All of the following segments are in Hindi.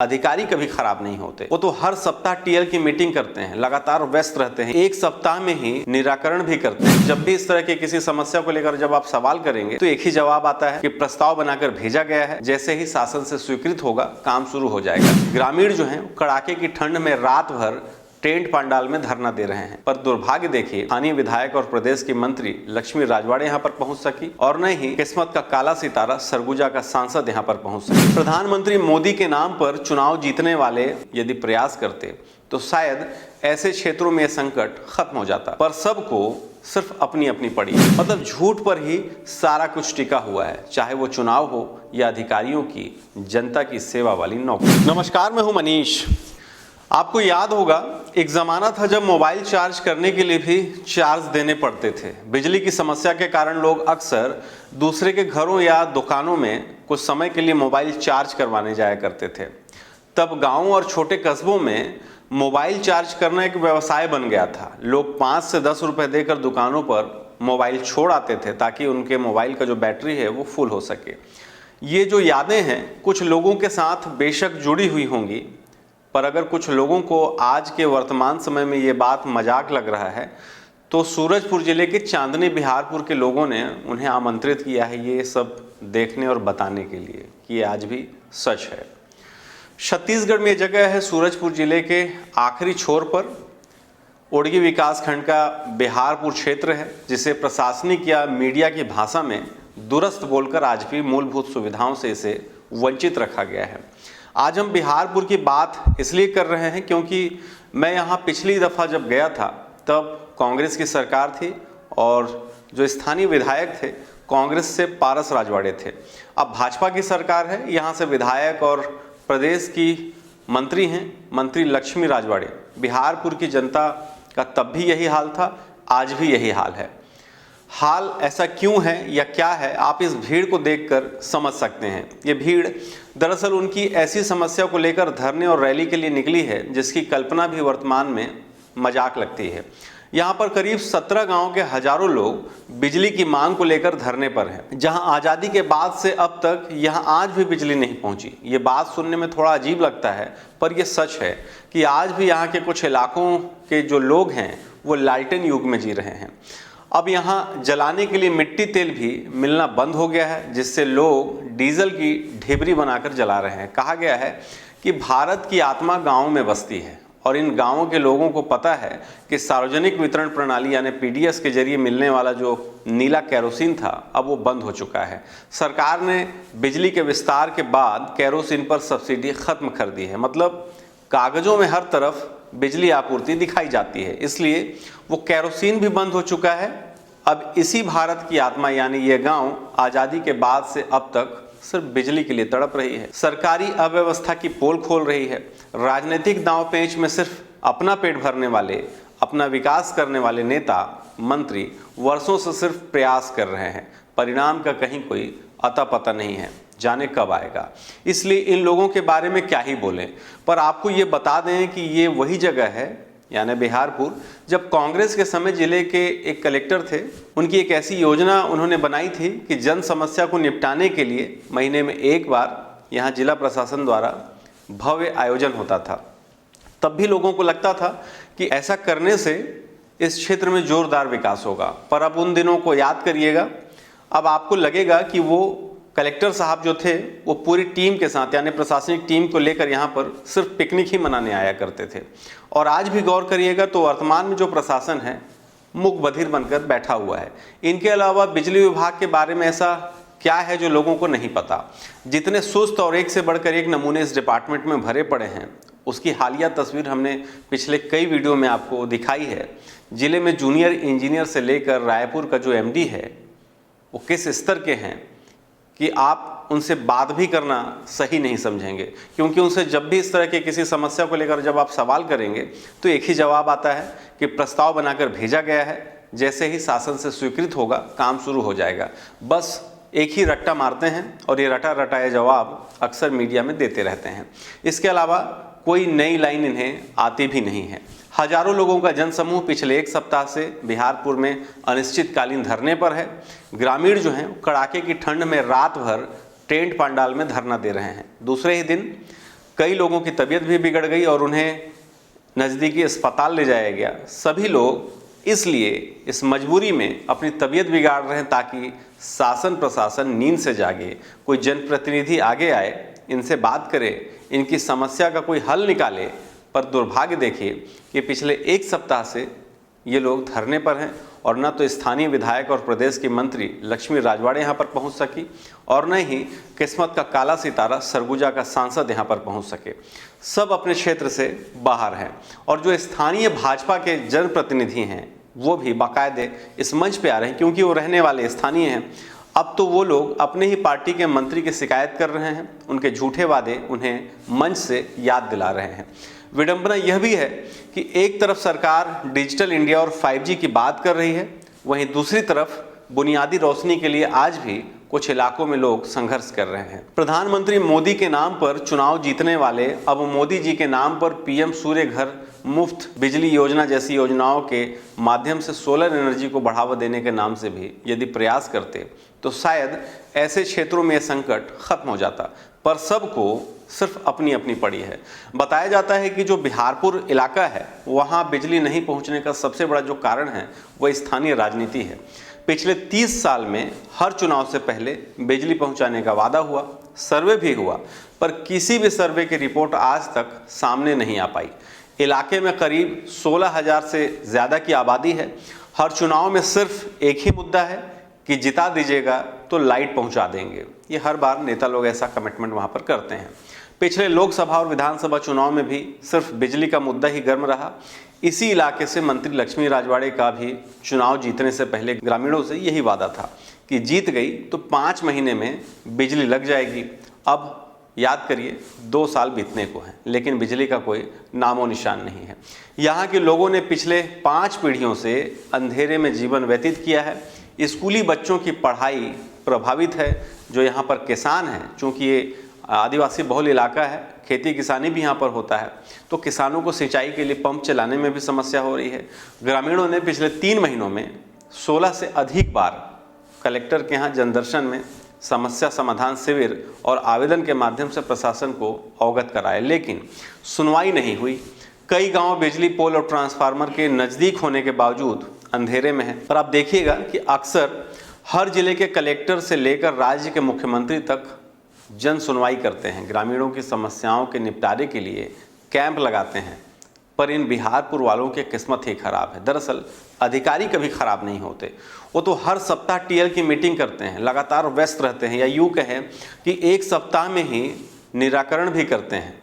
अधिकारी कभी खराब नहीं होते। वो तो हर सप्ताह टीएल की मीटिंग करते हैं, लगातार व्यस्त रहते हैं, एक सप्ताह में ही निराकरण भी करते हैं। जब भी इस तरह की किसी समस्या को लेकर जब आप सवाल करेंगे तो एक ही जवाब आता है कि प्रस्ताव बनाकर भेजा गया है, जैसे ही शासन से स्वीकृत होगा काम शुरू हो जाएगा। ग्रामीण जो है कड़ाके की ठंड में रात भर टेंट पंडाल में धरना दे रहे हैं, पर दुर्भाग्य देखिए स्थानीय विधायक और प्रदेश की मंत्री लक्ष्मी राजवाड़े यहाँ पर पहुंच सकी और न ही किस्मत का काला सितारा सरगुजा का सांसद यहाँ पर पहुंच सके। प्रधानमंत्री मोदी के नाम पर चुनाव जीतने वाले यदि प्रयास करते तो शायद ऐसे क्षेत्रों में यह संकट खत्म हो जाता, पर सबको सिर्फ अपनी अपनी पड़ी, मतलब झूठ पर ही सारा कुछ टिका हुआ है, चाहे वो चुनाव हो या अधिकारियों की जनता की सेवा वाली नौकरी। नमस्कार, मैं हूं मनीष। आपको याद होगा एक ज़माना था जब मोबाइल चार्ज करने के लिए भी चार्ज देने पड़ते थे। बिजली की समस्या के कारण लोग अक्सर दूसरे के घरों या दुकानों में कुछ समय के लिए मोबाइल चार्ज करवाने जाया करते थे। तब गांवों और छोटे कस्बों में मोबाइल चार्ज करना एक व्यवसाय बन गया था। लोग 5 से 10 रुपए देकर दुकानों पर मोबाइल छोड़ आते थे ताकि उनके मोबाइल का जो बैटरी है वो फुल हो सके। ये जो यादें हैं कुछ लोगों के साथ बेशक जुड़ी हुई होंगी, पर अगर कुछ लोगों को आज के वर्तमान समय में ये बात मजाक लग रहा है तो सूरजपुर जिले के चांदनी बिहारपुर के लोगों ने उन्हें आमंत्रित किया है ये सब देखने और बताने के लिए कि ये आज भी सच है। छत्तीसगढ़ में ये जगह है सूरजपुर जिले के आखिरी छोर पर, ओडगी विकास खंड का बिहारपुर क्षेत्र है, जिसे प्रशासनिक या मीडिया की भाषा में दूरस्थ बोलकर आज भी मूलभूत सुविधाओं से इसे वंचित रखा गया है। आज हम बिहारपुर की बात इसलिए कर रहे हैं क्योंकि मैं यहाँ पिछली दफ़ा जब गया था तब कांग्रेस की सरकार थी और जो स्थानीय विधायक थे कांग्रेस से पारस राजवाड़े थे। अब भाजपा की सरकार है, यहाँ से विधायक और प्रदेश की मंत्री हैं मंत्री लक्ष्मी राजवाड़े। बिहारपुर की जनता का तब भी यही हाल था, आज भी यही हाल है। हाल ऐसा क्यों है या क्या है, आप इस भीड़ को देखकर समझ सकते हैं। ये भीड़ दरअसल उनकी ऐसी समस्या को लेकर धरने और रैली के लिए निकली है जिसकी कल्पना भी वर्तमान में मजाक लगती है। यहाँ पर करीब 17 गांव के हजारों लोग बिजली की मांग को लेकर धरने पर हैं, जहां आज़ादी के बाद से अब तक यहाँ आज भी बिजली नहीं पहुंची। ये बात सुनने में थोड़ा अजीब लगता है, पर यह सच है कि आज भी यहाँ के कुछ इलाकों के जो लोग हैं वो लालटेन युग में जी रहे हैं। अब यहाँ जलाने के लिए मिट्टी तेल भी मिलना बंद हो गया है, जिससे लोग डीजल की ढिबरी बनाकर जला रहे हैं। कहा गया है कि भारत की आत्मा गाँव में बसती है और इन गाँवों के लोगों को पता है कि सार्वजनिक वितरण प्रणाली यानी पीडीएस के जरिए मिलने वाला जो नीला केरोसिन था अब वो बंद हो चुका है। सरकार ने बिजली के विस्तार के बाद केरोसिन पर सब्सिडी खत्म कर दी है, मतलब कागजों में हर तरफ बिजली आपूर्ति दिखाई जाती है, इसलिए वो केरोसिन भी बंद हो चुका है। अब इसी भारत की आत्मा यानी ये गांव आज़ादी के बाद से अब तक सिर्फ बिजली के लिए तड़प रही है। सरकारी अव्यवस्था की पोल खोल रही है। राजनीतिक दांव पेच में सिर्फ अपना पेट भरने वाले, अपना विकास करने वाले नेता मंत्री वर्षों से सिर्फ प्रयास कर रहे हैं, परिणाम का कहीं कोई अता पता नहीं है, जाने कब आएगा। इसलिए इन लोगों के बारे में क्या ही बोलें। पर आपको ये बता दें कि ये वही जगह है यानी बिहारपुर जब कांग्रेस के समय जिले के एक कलेक्टर थे, उनकी एक ऐसी योजना उन्होंने बनाई थी कि जन समस्या को निपटाने के लिए महीने में एक बार यहाँ जिला प्रशासन द्वारा भव्य आयोजन होता था। तब भी लोगों को लगता था कि ऐसा करने से इस क्षेत्र में जोरदार विकास होगा, पर अब उन दिनों को याद करिएगा। अब आपको लगेगा कि वो कलेक्टर साहब जो थे वो पूरी टीम के साथ यानी प्रशासनिक टीम को लेकर यहाँ पर सिर्फ पिकनिक ही मनाने आया करते थे। और आज भी गौर करिएगा तो वर्तमान में जो प्रशासन है मूक बधिर बनकर बैठा हुआ है। इनके अलावा बिजली विभाग के बारे में ऐसा क्या है जो लोगों को नहीं पता। जितने सुस्त और एक से बढ़कर एक नमूने इस डिपार्टमेंट में भरे पड़े हैं उसकी हालिया तस्वीर हमने पिछले कई वीडियो में आपको दिखाई है। जिले में जूनियर इंजीनियर से लेकर रायपुर का जो एमडी है वो किस स्तर के हैं कि आप उनसे बात भी करना सही नहीं समझेंगे, क्योंकि उनसे जब भी इस तरह के किसी समस्या को लेकर जब आप सवाल करेंगे तो एक ही जवाब आता है कि प्रस्ताव बनाकर भेजा गया है, जैसे ही शासन से स्वीकृत होगा काम शुरू हो जाएगा। बस एक ही रट्टा मारते हैं और ये रटा रटाए जवाब अक्सर मीडिया में देते रहते हैं। इसके अलावा कोई नई लाइन इन्हें आती भी नहीं है। हजारों लोगों का जनसमूह पिछले एक सप्ताह से बिहारपुर में अनिश्चितकालीन धरने पर है। ग्रामीण जो हैं कड़ाके की ठंड में रात भर टेंट पंडाल में धरना दे रहे हैं। दूसरे ही दिन कई लोगों की तबीयत भी बिगड़ गई और उन्हें नज़दीकी अस्पताल ले जाया गया। सभी लोग इसलिए इस मजबूरी में अपनी तबीयत बिगाड़ रहे हैं ताकि शासन प्रशासन नींद से जागे, कोई जनप्रतिनिधि आगे आए, इनसे बात करे, इनकी समस्या का कोई हल निकाले। पर दुर्भाग्य देखिए कि पिछले एक सप्ताह से ये लोग धरने पर हैं और न तो स्थानीय विधायक और प्रदेश की मंत्री लक्ष्मी राजवाड़े यहाँ पर पहुँच सकी और न ही किस्मत का काला सितारा सरगुजा का सांसद यहाँ पर पहुँच सके। सब अपने क्षेत्र से बाहर हैं और जो स्थानीय भाजपा के जनप्रतिनिधि हैं वो भी बाकायदे इस मंच पे आ रहे हैं क्योंकि वो रहने वाले स्थानीय हैं। अब तो वो लोग अपने ही पार्टी के मंत्री की शिकायत कर रहे हैं, उनके झूठे वादे उन्हें मंच से याद दिला रहे हैं। विडंबना यह भी है कि एक तरफ सरकार डिजिटल इंडिया और 5G की बात कर रही है, वहीं दूसरी तरफ बुनियादी रोशनी के लिए आज भी कुछ इलाकों में लोग संघर्ष कर रहे हैं। प्रधानमंत्री मोदी के नाम पर चुनाव जीतने वाले अब मोदी जी के नाम पर पीएम सूर्य घर मुफ्त बिजली योजना जैसी योजनाओं के माध्यम से सोलर एनर्जी को बढ़ावा देने के नाम से भी यदि प्रयास करते तो शायद ऐसे क्षेत्रों में यह संकट खत्म हो जाता, पर सबको सिर्फ अपनी अपनी पड़ी है। बताया जाता है कि जो बिहारपुर इलाका है वहाँ बिजली नहीं पहुँचने का सबसे बड़ा जो कारण है वह स्थानीय राजनीति है। पिछले 30 साल में हर चुनाव से पहले बिजली पहुंचाने का वादा हुआ, सर्वे भी हुआ, पर किसी भी सर्वे की रिपोर्ट आज तक सामने नहीं आ पाई। इलाके में करीब 16,000 से ज़्यादा की आबादी है। हर चुनाव में सिर्फ एक ही मुद्दा है कि जिता दीजिएगा तो लाइट पहुंचा देंगे। ये हर बार नेता लोग ऐसा कमिटमेंट वहाँ पर करते हैं। पिछले लोकसभा और विधानसभा चुनाव में भी सिर्फ बिजली का मुद्दा ही गर्म रहा। इसी इलाके से मंत्री लक्ष्मी राजवाड़े का भी चुनाव जीतने से पहले ग्रामीणों से यही वादा था कि जीत गई तो 5 महीने में बिजली लग जाएगी। अब याद करिए 2 साल बीतने को हैं, लेकिन बिजली का कोई नामो निशान नहीं है। यहाँ के लोगों ने पिछले 5 पीढ़ियों से अंधेरे में जीवन व्यतीत किया है। स्कूली बच्चों की पढ़ाई प्रभावित है। जो यहाँ पर किसान हैं, चूँकि ये आदिवासी बहुल इलाका है, खेती किसानी भी यहाँ पर होता है, तो किसानों को सिंचाई के लिए पंप चलाने में भी समस्या हो रही है। ग्रामीणों ने पिछले 3 महीनों में 16 से अधिक बार कलेक्टर के यहाँ जनदर्शन में समस्या समाधान शिविर और आवेदन के माध्यम से प्रशासन को अवगत कराया, लेकिन सुनवाई नहीं हुई। कई गांव बिजली पोल और ट्रांसफार्मर के नज़दीक होने के बावजूद अंधेरे में है। पर आप देखिएगा कि अक्सर हर जिले के कलेक्टर से लेकर राज्य के मुख्यमंत्री तक जन सुनवाई करते हैं, ग्रामीणों की समस्याओं के निपटारे के लिए कैंप लगाते हैं, पर इन बिहारपुर वालों की किस्मत ही खराब है। दरअसल अधिकारी कभी खराब नहीं होते, वो तो हर सप्ताह टीएल की मीटिंग करते हैं, लगातार व्यस्त रहते हैं, या यूँ कहें कि एक सप्ताह में ही निराकरण भी करते हैं।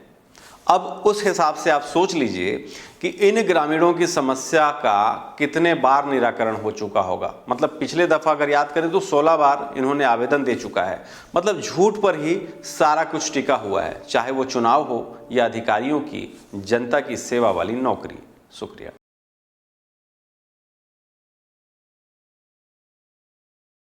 अब उस हिसाब से आप सोच लीजिए कि इन ग्रामीणों की समस्या का कितने बार निराकरण हो चुका होगा। मतलब पिछले दफ़ा अगर याद करें तो 16 बार इन्होंने आवेदन दे चुका है। मतलब झूठ पर ही सारा कुछ टिका हुआ है, चाहे वो चुनाव हो या अधिकारियों की जनता की सेवा वाली नौकरी। शुक्रिया।